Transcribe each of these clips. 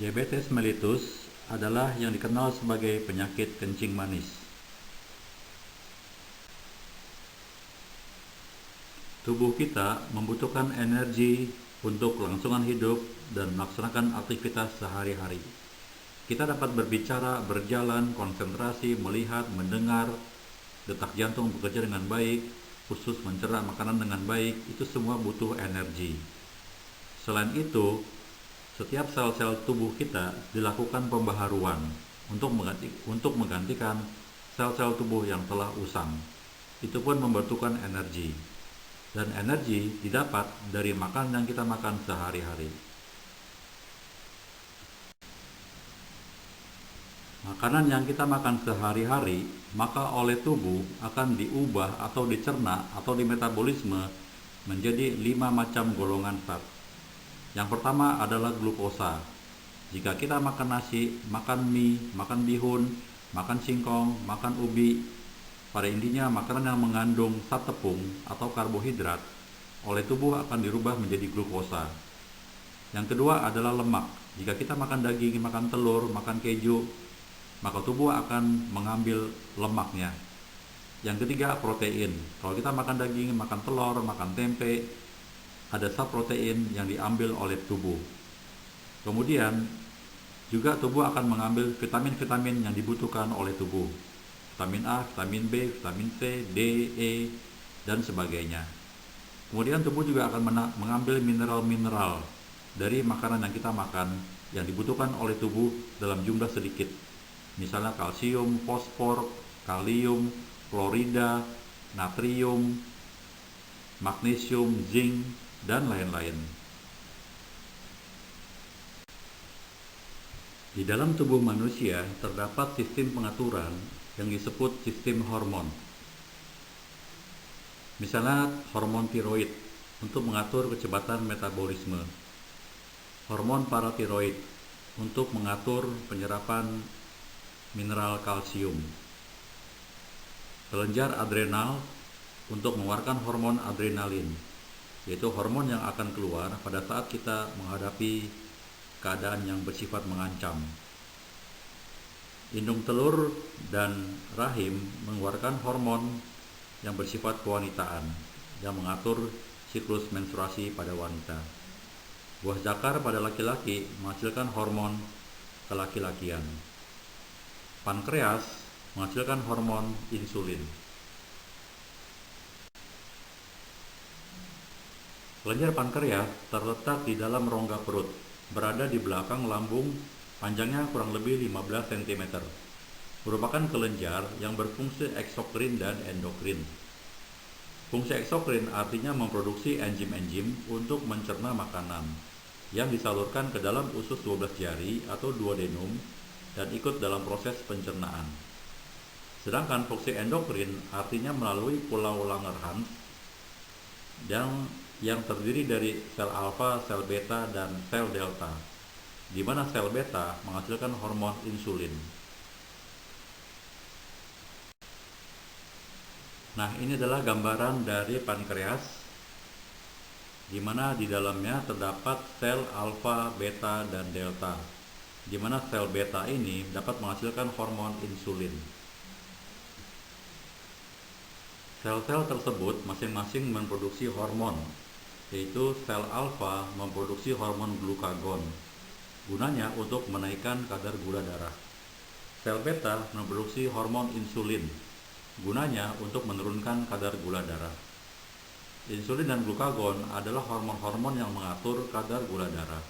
Diabetes mellitus adalah yang dikenal sebagai penyakit kencing manis. Tubuh kita membutuhkan energi untuk kelangsungan hidup dan melaksanakan aktivitas sehari-hari. Kita dapat berbicara, berjalan, konsentrasi, melihat, mendengar, detak jantung bekerja dengan baik, usus mencerna makanan dengan baik, itu semua butuh energi. Selain itu, setiap sel-sel tubuh kita dilakukan pembaharuan untuk menggantikan sel-sel tubuh yang telah usang. Itu pun membutuhkan energi. Dan energi didapat dari makanan yang kita makan sehari-hari. Makanan yang kita makan sehari-hari, maka oleh tubuh akan diubah atau dicerna atau dimetabolisme menjadi 5 macam golongan zat. Yang pertama adalah glukosa. Jika kita makan nasi, makan mie, makan bihun, makan singkong, makan ubi, pada intinya makanan yang mengandung zat tepung atau karbohidrat, oleh tubuh akan dirubah menjadi glukosa. Yang kedua adalah lemak. Jika kita makan daging, makan telur, makan keju, maka tubuh akan mengambil lemaknya. Yang ketiga protein. Kalau kita makan daging, makan telur, makan tempe, ada zat protein yang diambil oleh tubuh. Kemudian juga tubuh akan mengambil vitamin-vitamin yang dibutuhkan oleh tubuh. Vitamin A, vitamin B, vitamin C, D, E, dan sebagainya. Kemudian tubuh juga akan mengambil mineral-mineral dari makanan yang kita makan yang dibutuhkan oleh tubuh dalam jumlah sedikit. Misalnya kalsium, fosfor, kalium, klorida, natrium, magnesium, zinc, dan lain-lain. Di dalam tubuh manusia terdapat sistem pengaturan yang disebut sistem hormon. Misalnya hormon tiroid untuk mengatur kecepatan metabolisme, hormon paratiroid untuk mengatur penyerapan mineral kalsium, kelenjar adrenal untuk mengeluarkan hormon adrenalin, yaitu hormon yang akan keluar pada saat kita menghadapi keadaan yang bersifat mengancam. Indung telur dan rahim mengeluarkan hormon yang bersifat kewanitaan yang mengatur siklus menstruasi pada wanita. Buah zakar pada laki-laki menghasilkan hormon kelaki-lakian. Pankreas menghasilkan hormon insulin. Kelenjar pankreas terletak di dalam rongga perut, berada di belakang lambung, panjangnya kurang lebih 15 cm. Merupakan kelenjar yang berfungsi eksokrin dan endokrin. Fungsi eksokrin artinya memproduksi enzim-enzim untuk mencerna makanan yang disalurkan ke dalam usus 12 jari atau duodenum dan ikut dalam proses pencernaan. Sedangkan fungsi endokrin artinya melalui pulau Langerhans yang terdiri dari sel alfa, sel beta, dan sel delta, di mana sel beta menghasilkan hormon insulin. Nah, ini adalah gambaran dari pankreas, di mana di dalamnya terdapat sel alfa, beta, dan delta, di mana sel beta ini dapat menghasilkan hormon insulin. Sel-sel tersebut masing-masing memproduksi hormon, yaitu sel alfa memproduksi hormon glukagon, gunanya untuk menaikkan kadar gula darah. Sel beta memproduksi hormon insulin, gunanya untuk menurunkan kadar gula darah. Insulin dan glukagon adalah hormon-hormon yang mengatur kadar gula darah.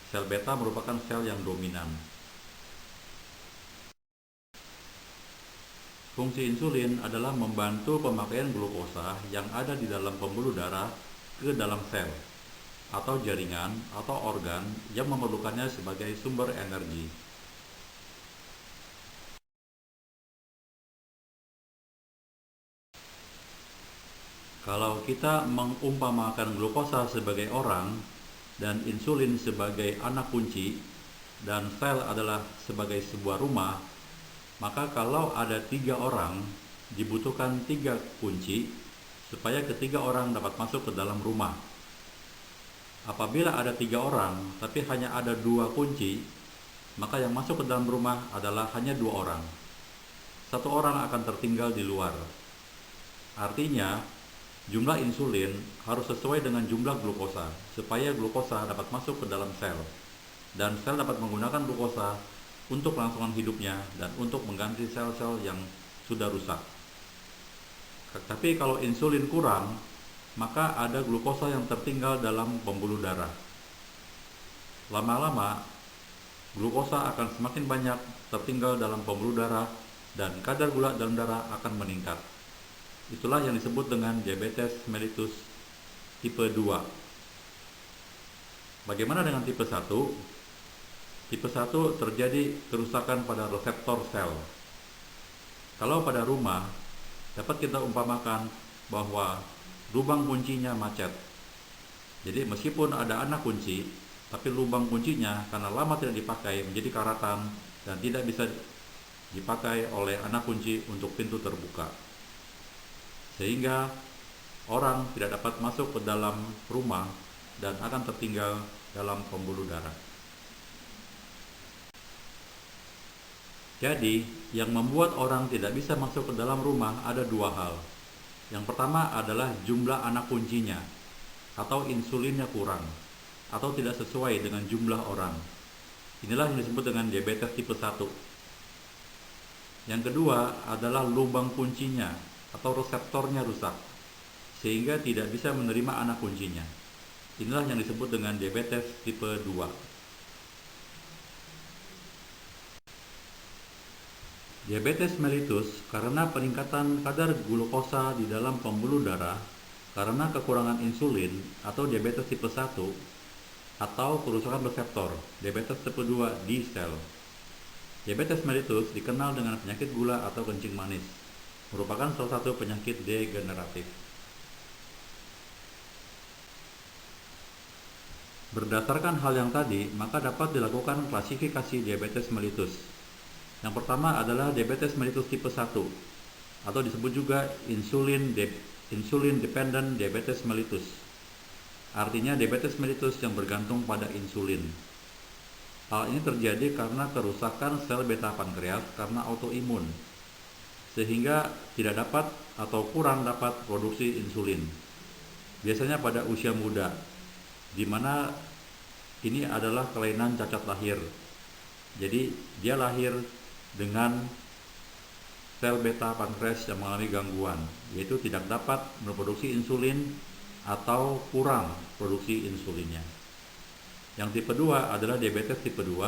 Sel beta merupakan sel yang dominan. Fungsi insulin adalah membantu pemakaian glukosa yang ada di dalam pembuluh darah ke dalam sel atau jaringan atau organ yang memerlukannya sebagai sumber energi. Kalau kita mengumpamakan glukosa sebagai orang dan insulin sebagai anak kunci dan sel adalah sebagai sebuah rumah, maka kalau ada 3 orang dibutuhkan 3 kunci supaya ketiga orang dapat masuk ke dalam rumah. Apabila ada 3 orang, tapi hanya ada 2 kunci, maka yang masuk ke dalam rumah adalah hanya 2 orang. 1 orang akan tertinggal di luar. Artinya, jumlah insulin harus sesuai dengan jumlah glukosa, supaya glukosa dapat masuk ke dalam sel, dan sel dapat menggunakan glukosa untuk kelangsungan hidupnya dan untuk mengganti sel-sel yang sudah rusak. Tapi kalau insulin kurang, maka ada glukosa yang tertinggal dalam pembuluh darah. Lama-lama, glukosa akan semakin banyak tertinggal dalam pembuluh darah dan kadar gula dalam darah akan meningkat. Itulah yang disebut dengan diabetes mellitus tipe 2. Bagaimana dengan tipe 1? Tipe 1 terjadi kerusakan pada reseptor sel. Kalau pada rumah, dapat kita umpamakan bahwa lubang kuncinya macet. Jadi meskipun ada anak kunci, tapi lubang kuncinya karena lama tidak dipakai menjadi karatan dan tidak bisa dipakai oleh anak kunci untuk pintu terbuka. Sehingga orang tidak dapat masuk ke dalam rumah dan akan tertinggal dalam pembuluh darah. Jadi, yang membuat orang tidak bisa masuk ke dalam rumah ada 2 hal. Yang pertama adalah jumlah anak kuncinya, atau insulinnya kurang, atau tidak sesuai dengan jumlah orang. Inilah yang disebut dengan diabetes tipe 1. Yang kedua adalah lubang kuncinya, atau reseptornya rusak, sehingga tidak bisa menerima anak kuncinya. Inilah yang disebut dengan diabetes tipe 2. Diabetes mellitus karena peningkatan kadar glukosa di dalam pembuluh darah karena kekurangan insulin atau diabetes tipe 1 atau kerusakan reseptor diabetes tipe 2 di sel. Diabetes mellitus dikenal dengan penyakit gula atau kencing manis, merupakan salah satu penyakit degeneratif. Berdasarkan hal yang tadi, maka dapat dilakukan klasifikasi diabetes mellitus. Yang pertama adalah diabetes mellitus tipe 1 atau disebut juga insulin dependent diabetes mellitus. Artinya diabetes mellitus yang bergantung pada insulin. Hal ini terjadi karena kerusakan sel beta pankreas karena autoimun, sehingga tidak dapat atau kurang dapat produksi insulin. Biasanya pada usia muda, di mana ini adalah kelainan cacat lahir. Jadi dia lahir dengan sel beta pankreas yang mengalami gangguan, yaitu tidak dapat memproduksi insulin atau kurang produksi insulinnya. Yang tipe 2 adalah diabetes tipe 2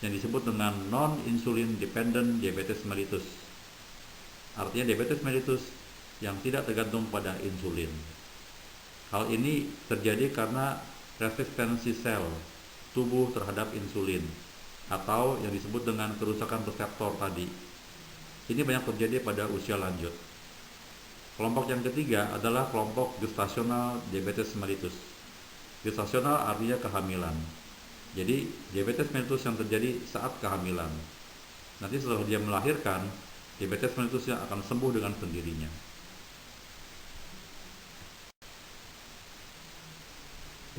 yang disebut dengan non-insulin dependent diabetes mellitus. Artinya diabetes mellitus yang tidak tergantung pada insulin. Hal ini terjadi karena resistensi sel tubuh terhadap insulin, atau yang disebut dengan kerusakan reseptor tadi. Ini banyak terjadi pada usia lanjut. Kelompok yang ketiga adalah kelompok gestasional diabetes mellitus. Gestasional artinya kehamilan. Jadi diabetes mellitus yang terjadi saat kehamilan. Nanti setelah dia melahirkan, diabetes mellitusnya akan sembuh dengan sendirinya.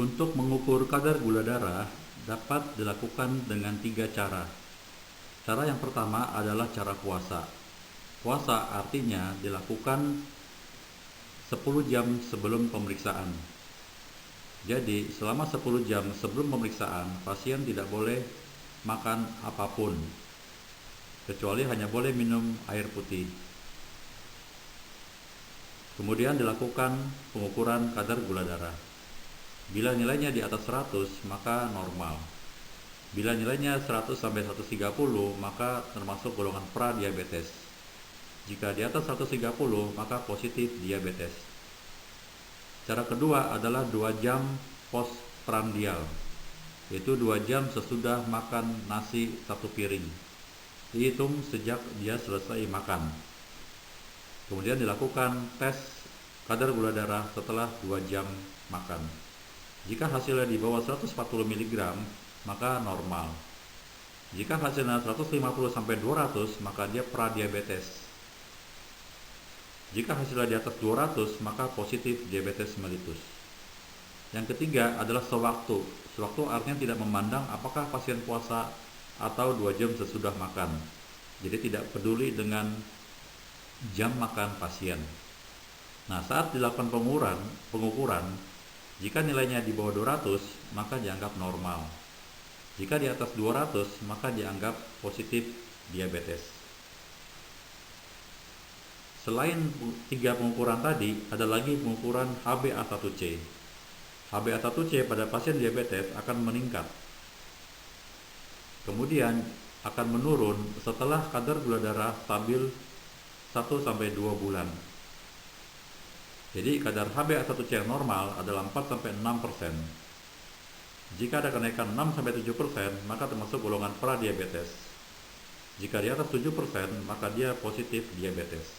Untuk mengukur kadar gula darah dapat dilakukan dengan 3 cara. Cara yang pertama adalah cara puasa. Puasa artinya dilakukan 10 jam sebelum pemeriksaan. Jadi selama 10 jam sebelum pemeriksaan, pasien tidak boleh makan apapun, kecuali hanya boleh minum air putih. Kemudian dilakukan pengukuran kadar gula darah. Bila nilainya di atas 100, maka normal. Bila nilainya 100 sampai 130, maka termasuk golongan pradiabetes. Jika di atas 130, maka positif diabetes. Cara kedua adalah 2 jam postprandial, yaitu 2 jam sesudah makan nasi 1 piring. Dihitung sejak dia selesai makan. Kemudian dilakukan tes kadar gula darah setelah 2 jam makan. Jika hasilnya di bawah 140 mg, maka normal. Jika hasilnya 150 sampai 200, maka dia pradiabetes. Jika hasilnya di atas 200, maka positif diabetes mellitus. Yang ketiga adalah sewaktu. Sewaktu artinya tidak memandang apakah pasien puasa atau 2 jam sesudah makan. Jadi tidak peduli dengan jam makan pasien. Nah, saat dilakukan pengukuran, jika nilainya di bawah 200, maka dianggap normal. Jika di atas 200, maka dianggap positif diabetes. Selain 3 pengukuran tadi, ada lagi pengukuran HbA1c. HbA1c pada pasien diabetes akan meningkat. Kemudian akan menurun setelah kadar gula darah stabil 1-2 bulan. Jadi kadar HbA1c yang normal adalah 4-6%. Jika ada kenaikan 6-7%, maka termasuk golongan pradiabetes. Jika di atas 7%, maka dia positif diabetes.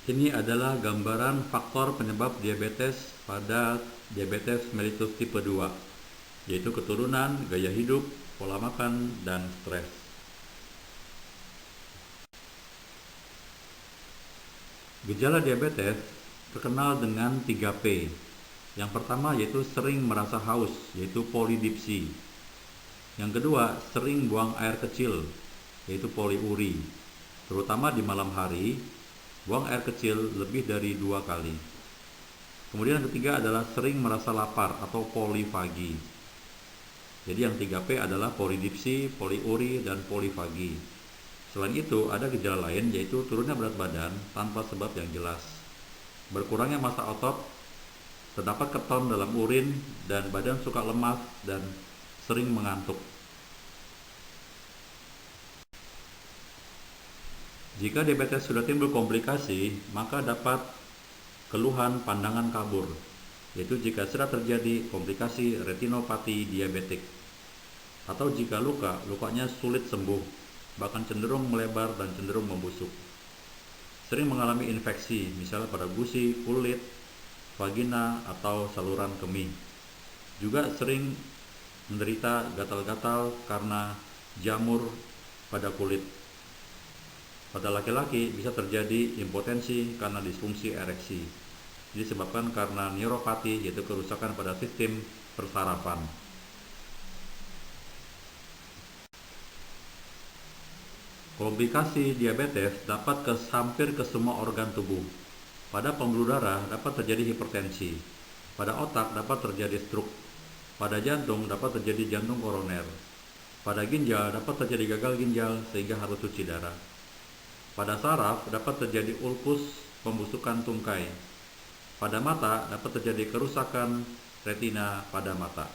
Ini adalah gambaran faktor penyebab diabetes pada diabetes mellitus tipe 2, yaitu keturunan, gaya hidup, pola makan, dan stres. Gejala diabetes terkenal dengan 3P. Yang pertama yaitu sering merasa haus, yaitu polidipsi. Yang kedua, sering buang air kecil, yaitu poliuri. Terutama di malam hari, buang air kecil lebih dari 2 kali. Kemudian yang ketiga adalah sering merasa lapar atau polifagi. Jadi yang 3P adalah polidipsi, poliuri, dan polifagi. Selain itu, ada gejala lain yaitu turunnya berat badan tanpa sebab yang jelas, berkurangnya massa otot, terdapat keton dalam urin, dan badan suka lemas dan sering mengantuk. Jika diabetes sudah timbul komplikasi, maka dapat keluhan pandangan kabur, yaitu jika sudah terjadi komplikasi retinopati diabetik. Atau jika lukanya sulit sembuh, bahkan cenderung melebar dan cenderung membusuk. Sering mengalami infeksi, misalnya pada gusi, kulit, vagina, atau saluran kemih. Juga sering menderita gatal-gatal karena jamur pada kulit. Pada laki-laki bisa terjadi impotensi karena disfungsi ereksi, disebabkan karena neuropati, yaitu kerusakan pada sistem persarafan. Komplikasi diabetes dapat hampir ke semua organ tubuh. Pada pembuluh darah dapat terjadi hipertensi, pada otak dapat terjadi stroke, pada jantung dapat terjadi jantung koroner, pada ginjal dapat terjadi gagal ginjal sehingga harus cuci darah. Pada saraf dapat terjadi ulkus, pembusukan tungkai. Pada mata dapat terjadi kerusakan retina pada mata.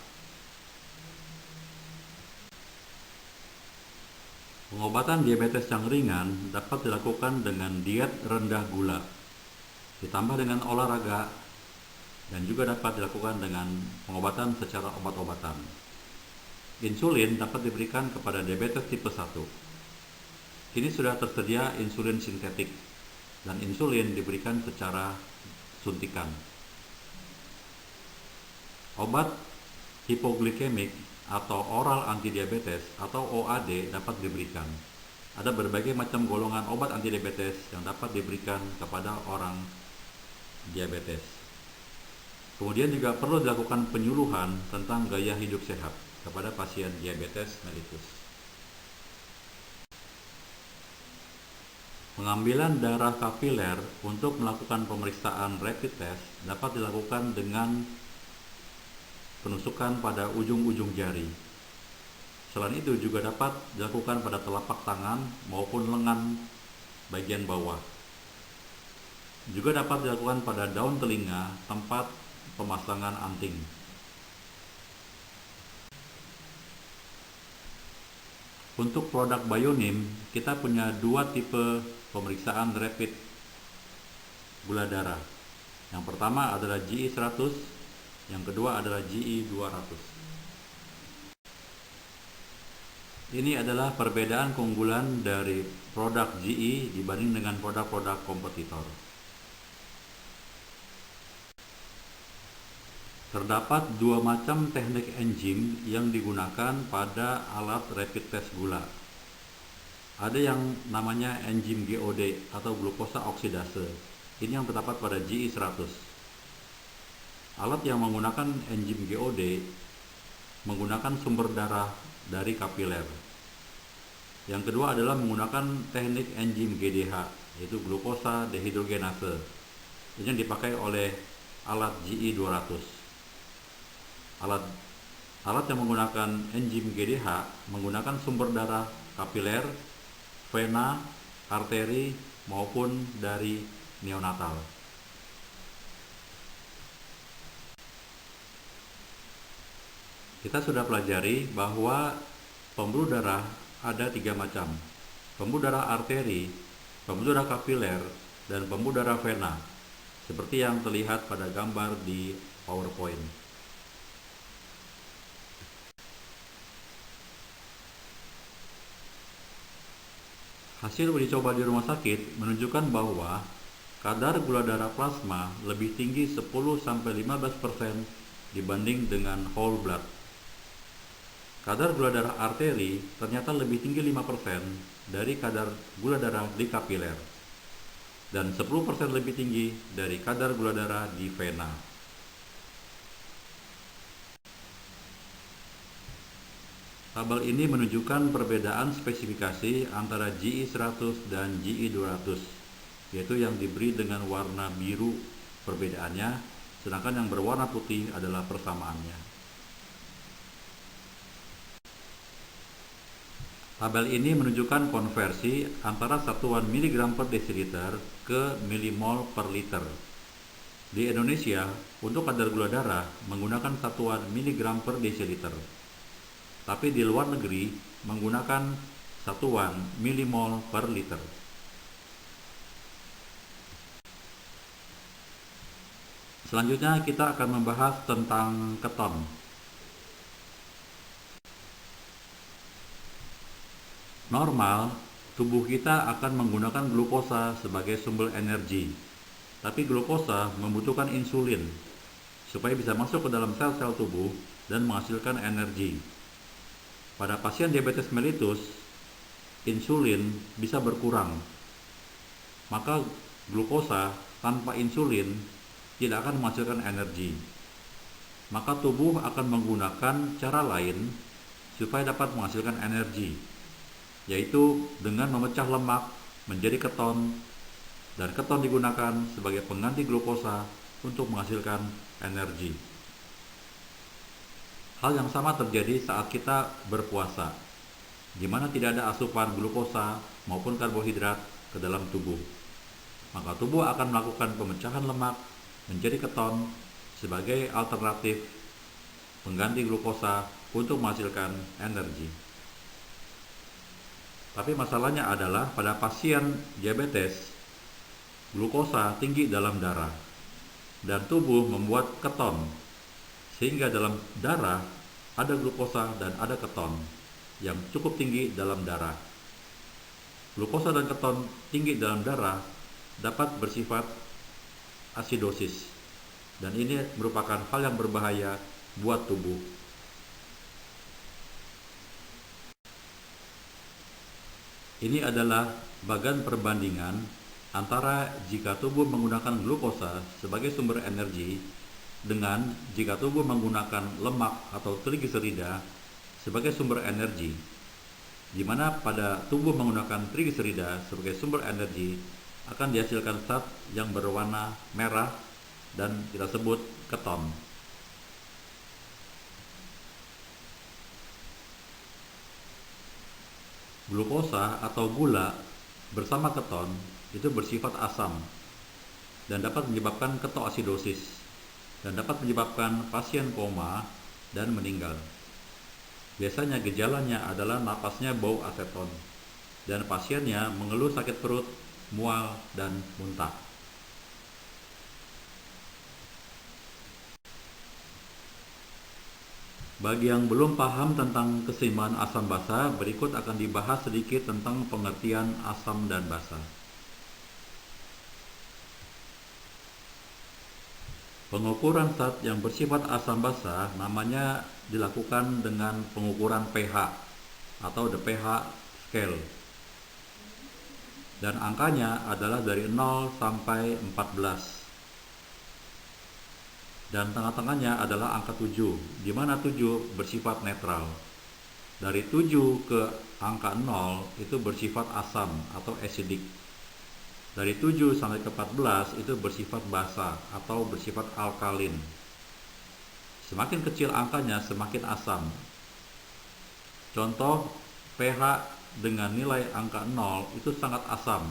Pengobatan diabetes yang ringan dapat dilakukan dengan diet rendah gula, ditambah dengan olahraga, dan juga dapat dilakukan dengan pengobatan secara obat-obatan. Insulin dapat diberikan kepada diabetes tipe 1. Kini sudah tersedia insulin sintetik, dan insulin diberikan secara suntikan. Obat hipoglikemik atau oral antidiabetes atau OAD dapat diberikan. Ada berbagai macam golongan obat antidiabetes yang dapat diberikan kepada orang diabetes. Kemudian juga perlu dilakukan penyuluhan tentang gaya hidup sehat kepada pasien diabetes mellitus. Pengambilan darah kapiler untuk melakukan pemeriksaan rapid test dapat dilakukan dengan penusukan pada ujung-ujung jari. Selain itu juga dapat dilakukan pada telapak tangan maupun lengan bagian bawah. Juga dapat dilakukan pada daun telinga tempat pemasangan anting. Untuk produk Bionim, kita punya 2 tipe pemeriksaan rapid gula darah. Yang pertama adalah GI 100, yang kedua adalah GI 200. Ini adalah perbedaan keunggulan dari produk GI dibanding dengan produk-produk kompetitor. Terdapat 2 macam teknik enzim yang digunakan pada alat rapid test gula. Ada yang namanya enzim GOD atau glukosa oksidase, Ini yang terdapat pada GI 100. Alat yang menggunakan enzim GOD menggunakan sumber darah dari kapiler. Yang kedua adalah menggunakan teknik enzim GDH, yaitu glukosa dehidrogenase. Ini yang dipakai oleh alat GI 200. Alat yang menggunakan enzim GDH menggunakan sumber darah kapiler, vena, arteri maupun dari neonatal. Kita sudah pelajari bahwa pembuluh darah ada 3 macam: pembuluh darah arteri, pembuluh darah kapiler, dan pembuluh darah vena, seperti yang terlihat pada gambar di PowerPoint. Hasil uji coba di rumah sakit menunjukkan bahwa kadar gula darah plasma lebih tinggi 10-15% dibanding dengan whole blood. Kadar gula darah arteri ternyata lebih tinggi 5% dari kadar gula darah di kapiler, dan 10% lebih tinggi dari kadar gula darah di vena. Tabel ini menunjukkan perbedaan spesifikasi antara GI 100 dan GI 200, yaitu yang diberi dengan warna biru perbedaannya, sedangkan yang berwarna putih adalah persamaannya. Tabel ini menunjukkan konversi antara satuan miligram per desiliter ke milimol per liter. Di Indonesia, untuk kadar gula darah menggunakan satuan miligram per desiliter. Tapi di luar negeri menggunakan satuan milimol per liter. Selanjutnya kita akan membahas tentang keton. Normal, tubuh kita akan menggunakan glukosa sebagai sumber energi. Tapi glukosa membutuhkan insulin supaya bisa masuk ke dalam sel-sel tubuh dan menghasilkan energi. Pada pasien diabetes mellitus, insulin bisa berkurang. Maka glukosa tanpa insulin tidak akan menghasilkan energi. Maka tubuh akan menggunakan cara lain supaya dapat menghasilkan energi, yaitu dengan memecah lemak menjadi keton, dan keton digunakan sebagai pengganti glukosa untuk menghasilkan energi. Hal yang sama terjadi saat kita berpuasa, di mana tidak ada asupan glukosa maupun karbohidrat ke dalam tubuh. Maka tubuh akan melakukan pemecahan lemak menjadi keton sebagai alternatif pengganti glukosa untuk menghasilkan energi. Tapi masalahnya adalah pada pasien diabetes, glukosa tinggi dalam darah dan tubuh membuat keton, sehingga dalam darah ada glukosa dan ada keton yang cukup tinggi dalam darah. Glukosa dan keton tinggi dalam darah dapat bersifat asidosis, dan ini merupakan hal yang berbahaya buat tubuh. Ini adalah bagan perbandingan antara jika tubuh menggunakan glukosa sebagai sumber energi dengan jika tubuh menggunakan lemak atau trigliserida sebagai sumber energi, di mana pada tubuh menggunakan trigliserida sebagai sumber energi akan dihasilkan zat yang berwarna merah dan kita sebut keton. Glukosa atau gula bersama keton itu bersifat asam dan dapat menyebabkan ketoasidosis dan dapat menyebabkan pasien koma dan meninggal. Biasanya gejalanya adalah napasnya bau aseton dan pasiennya mengeluh sakit perut, mual, dan muntah. Bagi yang belum paham tentang keseimbangan asam basa, berikut akan dibahas sedikit tentang pengertian asam dan basa. Pengukuran zat yang bersifat asam basa namanya dilakukan dengan pengukuran pH atau the pH scale. dan angkanya adalah dari 0 sampai 14. Dan tengah-tengahnya adalah angka 7, di mana 7 bersifat netral. Dari 7 ke angka 0 itu bersifat asam atau acidic. Dari 7 sampai ke 14 itu bersifat basa atau bersifat alkalin. Semakin kecil angkanya semakin asam. Contoh pH dengan nilai angka 0 itu sangat asam.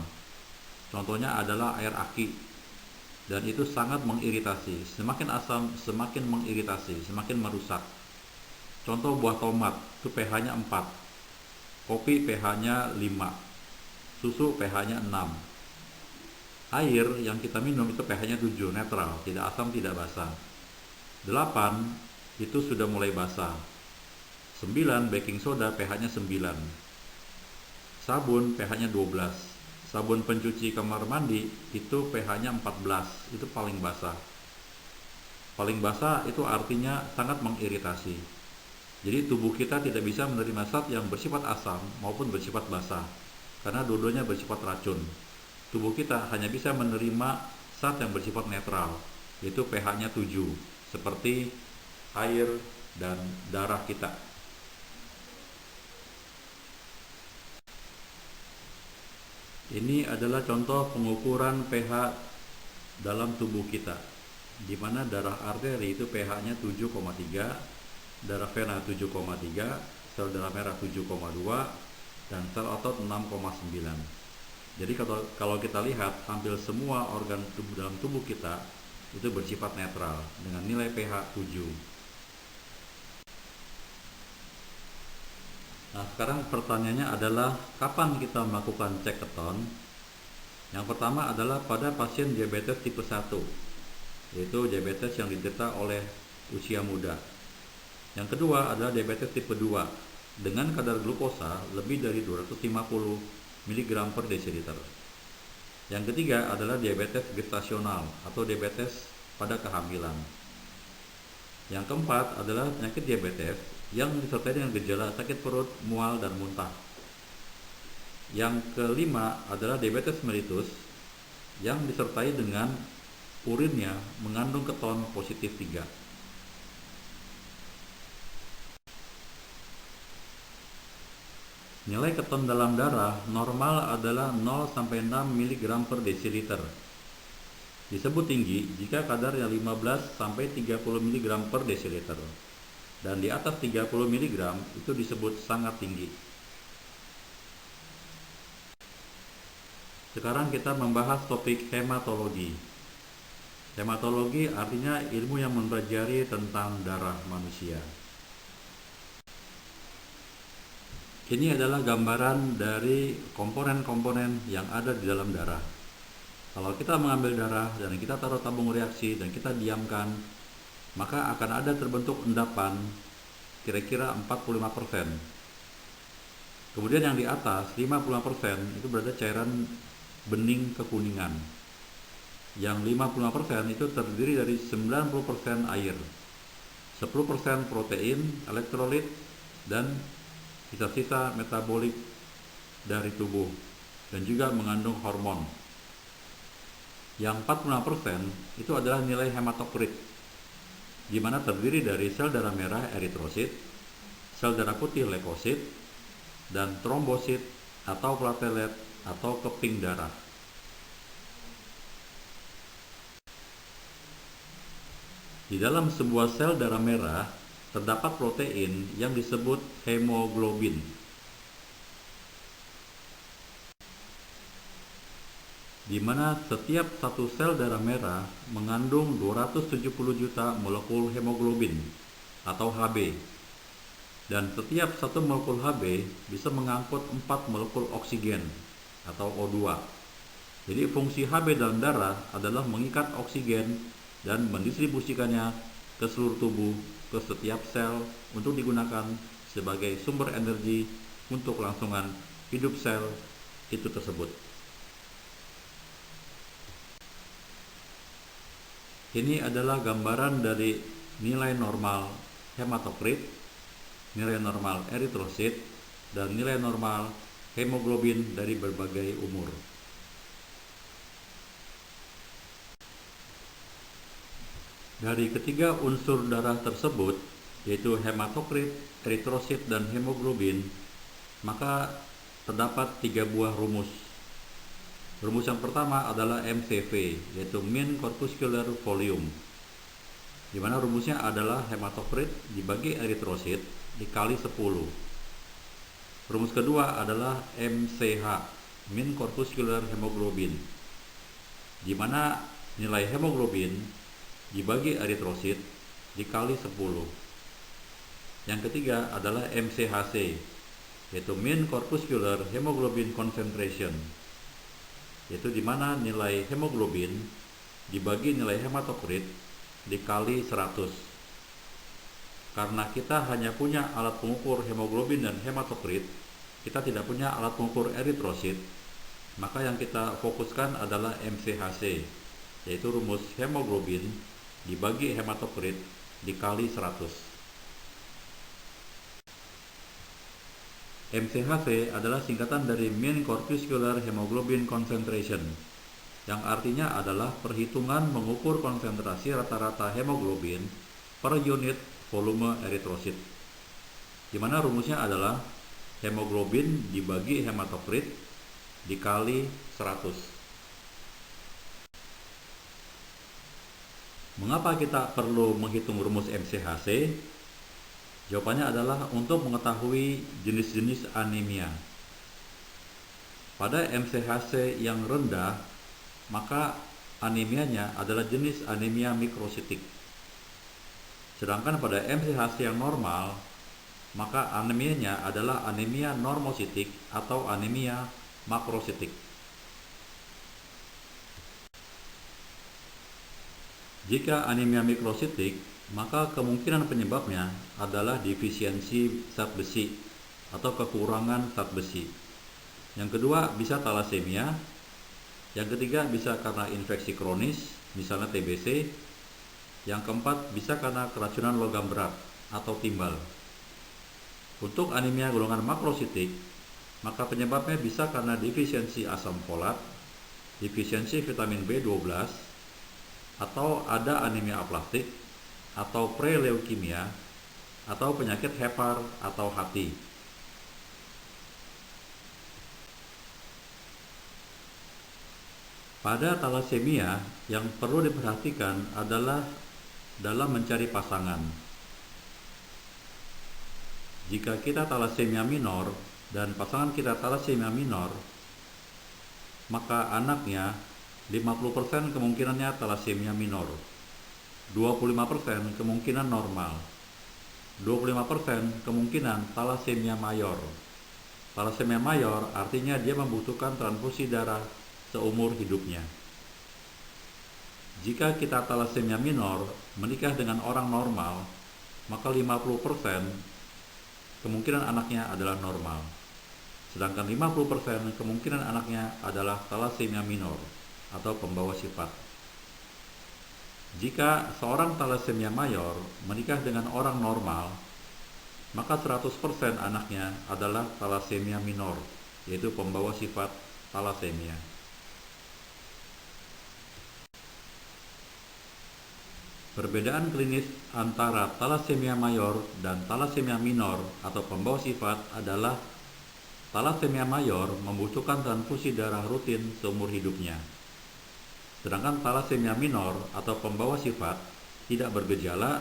Contohnya adalah air aki. Dan itu sangat mengiritasi. Semakin asam semakin mengiritasi, semakin merusak. Contoh buah tomat itu pH-nya 4. Kopi pH-nya 5. Susu pH-nya 6. Air yang kita minum itu pH-nya 7, netral, tidak asam, tidak basa. 8 itu sudah mulai basa. 9 baking soda pH-nya 9. Sabun pH-nya 12. Sabun pencuci kamar mandi itu pH-nya 14, itu paling basah. Paling basah itu artinya sangat mengiritasi. Jadi tubuh kita tidak bisa menerima zat yang bersifat asam maupun bersifat basah, karena dua-duanya bersifat racun. Tubuh kita hanya bisa menerima zat yang bersifat netral, yaitu pH-nya 7, seperti air dan darah kita. Ini adalah contoh pengukuran pH dalam tubuh kita, di mana darah arteri itu pH-nya 7,3, darah vena 7,3, sel darah merah 7,2, dan sel otot 6,9. Jadi kalau kita lihat, hampir semua organ tubuh dalam tubuh kita itu bersifat netral dengan nilai pH 7. Nah, sekarang pertanyaannya adalah kapan kita melakukan cek keton? Yang pertama adalah pada pasien diabetes tipe 1, yaitu diabetes yang diderita oleh usia muda. Yang kedua adalah diabetes tipe 2 dengan kadar glukosa lebih dari 250 mg per desiliter. Yang ketiga adalah diabetes gestasional atau diabetes pada kehamilan. Yang keempat adalah penyakit diabetes yang disertai dengan gejala sakit perut, mual, dan muntah. Yang kelima adalah diabetes mellitus yang disertai dengan urinnya mengandung keton positif 3. Nilai keton dalam darah normal adalah 0 sampai 6 mg per desiliter. Disebut tinggi jika kadarnya 15 sampai 30 mg per desiliter. Dan di atas 30 mg itu disebut sangat tinggi. Sekarang kita membahas topik hematologi. Hematologi artinya ilmu yang mempelajari tentang darah manusia. Ini adalah gambaran dari komponen-komponen yang ada di dalam darah. Kalau kita mengambil darah dan kita taruh tabung reaksi dan kita diamkan, maka akan ada terbentuk endapan kira-kira 45%. Kemudian yang di atas 55% itu berada cairan bening kekuningan. Yang 55% itu terdiri dari 90% air, 10% protein, elektrolit, dan sisa-sisa metabolik dari tubuh, dan juga mengandung hormon. Yang 45% itu adalah nilai hematokrit, di mana terdiri dari sel darah merah eritrosit, sel darah putih leukosit, dan trombosit atau platelet atau keping darah. Di dalam sebuah sel darah merah terdapat protein yang disebut hemoglobin. Di mana setiap satu sel darah merah mengandung 270 juta molekul hemoglobin atau Hb. Dan setiap satu molekul Hb bisa mengangkut 4 molekul oksigen atau O2. Jadi fungsi Hb dalam darah adalah mengikat oksigen dan mendistribusikannya ke seluruh tubuh, ke setiap sel untuk digunakan sebagai sumber energi untuk kelangsungan hidup sel itu tersebut. Ini adalah gambaran dari nilai normal hematokrit, nilai normal eritrosit, dan nilai normal hemoglobin dari berbagai umur. Dari ketiga unsur darah tersebut, yaitu hematokrit, eritrosit, dan hemoglobin, maka terdapat 3 buah rumus. Rumus yang pertama adalah MCV, yaitu mean corpuscular volume, di mana rumusnya adalah hematokrit dibagi eritrosit dikali 10. Rumus kedua adalah MCH, mean corpuscular hemoglobin, di mana nilai hemoglobin dibagi eritrosit dikali 10. Yang ketiga adalah MCHC, yaitu mean corpuscular hemoglobin concentration, yaitu di mana nilai hemoglobin dibagi nilai hematokrit dikali 100. Karena kita hanya punya alat pengukur hemoglobin dan hematokrit, kita tidak punya alat pengukur eritrosit, maka yang kita fokuskan adalah MCHC, yaitu rumus hemoglobin dibagi hematokrit dikali 100. MCHC adalah singkatan dari mean corpuscular hemoglobin concentration, yang artinya adalah perhitungan mengukur konsentrasi rata-rata hemoglobin per unit volume eritrosit, di mana rumusnya adalah hemoglobin dibagi hematokrit dikali 100. Mengapa kita perlu menghitung rumus MCHC? Jawabannya adalah untuk mengetahui jenis-jenis anemia. Pada MCHC yang rendah, maka anemianya adalah jenis anemia mikrositik. Sedangkan pada MCHC yang normal, maka anemianya adalah anemia normositik atau anemia makrositik. Jika anemia mikrositik, maka kemungkinan penyebabnya adalah defisiensi zat besi atau kekurangan zat besi. Yang kedua bisa talasemia. Yang ketiga bisa karena infeksi kronis, misalnya TBC. Yang keempat bisa karena keracunan logam berat atau timbal. Untuk anemia golongan makrositik, maka penyebabnya bisa karena defisiensi asam folat, defisiensi vitamin B12, atau ada anemia aplastik, atau preleukemia, atau penyakit hepar atau hati. Pada talasemia, yang perlu diperhatikan adalah dalam mencari pasangan. Jika kita talasemia minor dan pasangan kita talasemia minor, maka anaknya 50% kemungkinannya talasemia minor, 25% kemungkinan normal, 25% kemungkinan talasemia mayor. Talasemia mayor artinya dia membutuhkan transfusi darah seumur hidupnya. Jika kita talasemia minor menikah dengan orang normal, maka 50% kemungkinan anaknya adalah normal. Sedangkan 50% kemungkinan anaknya adalah talasemia minor atau pembawa sifat. Jika seorang talasemia mayor menikah dengan orang normal, maka 100% anaknya adalah talasemia minor, yaitu pembawa sifat talasemia. Perbedaan klinis antara talasemia mayor dan talasemia minor atau pembawa sifat adalah talasemia mayor membutuhkan transfusi darah rutin seumur hidupnya. Sedangkan talasemia minor atau pembawa sifat tidak bergejala,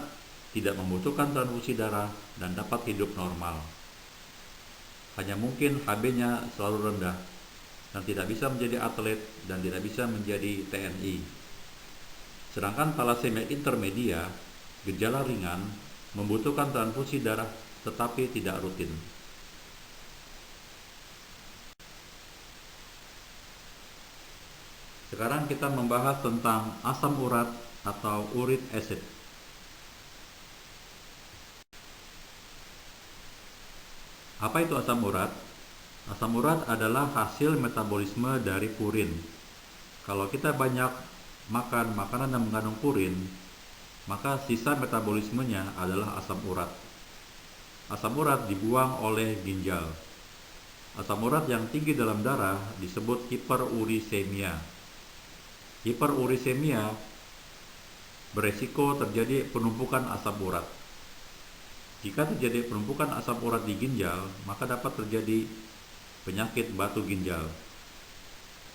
tidak membutuhkan transfusi darah, dan dapat hidup normal. Hanya mungkin HB-nya selalu rendah dan tidak bisa menjadi atlet dan tidak bisa menjadi TNI. Sedangkan talasemia intermedia, gejala ringan, membutuhkan transfusi darah tetapi tidak rutin. Sekarang kita membahas tentang asam urat atau uric acid. Apa itu asam urat? Asam urat adalah hasil metabolisme dari purin. Kalau kita banyak makan makanan yang mengandung purin, maka sisa metabolismenya adalah asam urat. Asam urat dibuang oleh ginjal. Asam urat yang tinggi dalam darah disebut hiperurisemia. Hiperurisemia beresiko terjadi penumpukan asam urat. Jika terjadi penumpukan asam urat di ginjal, maka dapat terjadi penyakit batu ginjal.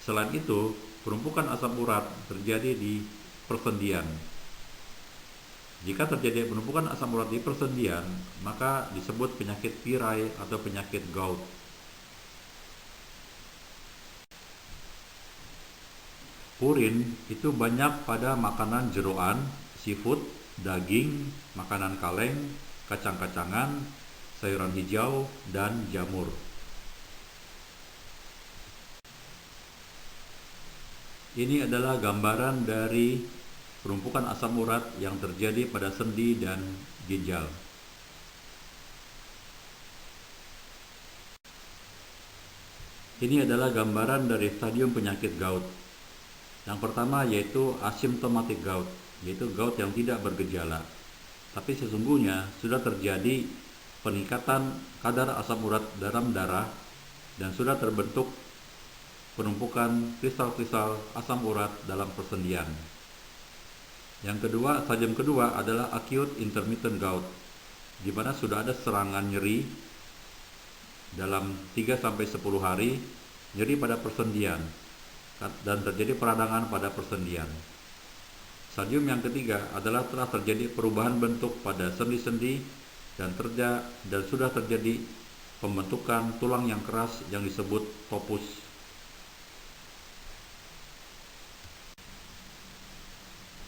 Selain itu, penumpukan asam urat terjadi di persendian. Jika terjadi penumpukan asam urat di persendian, maka disebut penyakit tirai atau penyakit gout. Purin itu banyak pada makanan jeroan, seafood, daging, makanan kaleng, kacang-kacangan, sayuran hijau, dan jamur. Ini adalah gambaran dari penumpukan asam urat yang terjadi pada sendi dan ginjal. Ini adalah gambaran dari stadium penyakit gout. Yang pertama yaitu asymptomatic gout, yaitu gout yang tidak bergejala. Tapi sesungguhnya sudah terjadi peningkatan kadar asam urat dalam darah dan sudah terbentuk penumpukan kristal-kristal asam urat dalam persendian. Yang kedua, stadium kedua adalah acute intermittent gout, di mana sudah ada serangan nyeri dalam 3-10 hari, nyeri pada persendian, dan terjadi peradangan pada persendian. Stadium yang ketiga adalah telah terjadi perubahan bentuk pada sendi-sendi dan sudah terjadi pembentukan tulang yang keras yang disebut topus.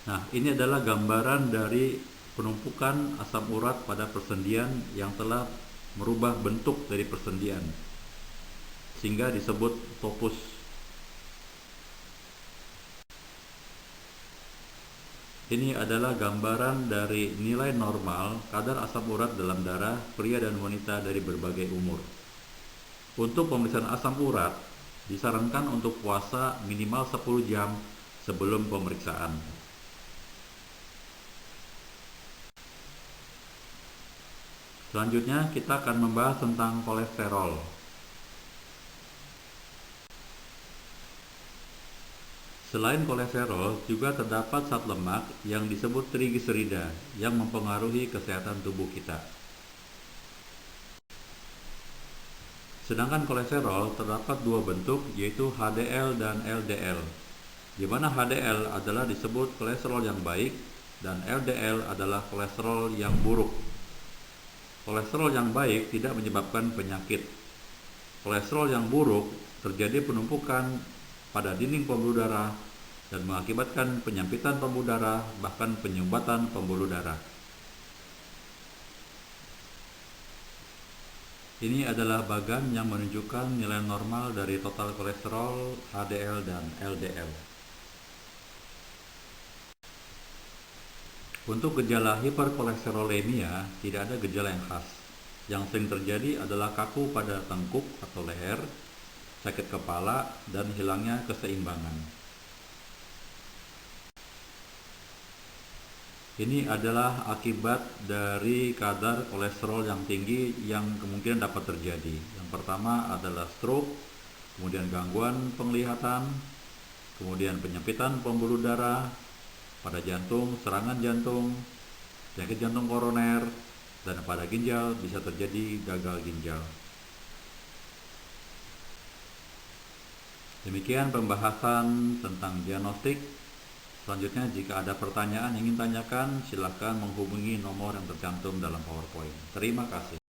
Nah, ini adalah gambaran dari penumpukan asam urat pada persendian yang telah merubah bentuk dari persendian, sehingga disebut topus. Ini adalah gambaran dari nilai normal kadar asam urat dalam darah pria dan wanita dari berbagai umur. Untuk pemeriksaan asam urat, disarankan untuk puasa minimal 10 jam sebelum pemeriksaan. Selanjutnya kita akan membahas tentang kolesterol. Selain kolesterol, juga terdapat zat lemak yang disebut trigliserida yang mempengaruhi kesehatan tubuh kita. Sedangkan kolesterol terdapat dua bentuk, yaitu HDL dan LDL, di mana HDL adalah disebut kolesterol yang baik dan LDL adalah kolesterol yang buruk. Kolesterol yang baik tidak menyebabkan penyakit. Kolesterol yang buruk terjadi penumpukan pada dinding pembuluh darah dan mengakibatkan penyempitan pembuluh darah, bahkan penyumbatan pembuluh darah. Ini adalah bagan yang menunjukkan nilai normal dari total kolesterol, HDL, dan LDL. Untuk gejala hiperkolesterolemia, tidak ada gejala yang khas. Yang sering terjadi adalah kaku pada tengkuk atau leher, sakit kepala, dan hilangnya keseimbangan. Ini adalah akibat dari kadar kolesterol yang tinggi yang kemungkinan dapat terjadi. Yang pertama adalah stroke, kemudian gangguan penglihatan, kemudian penyempitan pembuluh darah pada jantung, serangan jantung, penyakit jantung koroner, dan pada ginjal bisa terjadi gagal ginjal. Demikian pembahasan tentang diagnostik. Selanjutnya, jika ada pertanyaan yang ingin tanyakan, silakan menghubungi nomor yang tercantum dalam PowerPoint. Terima kasih.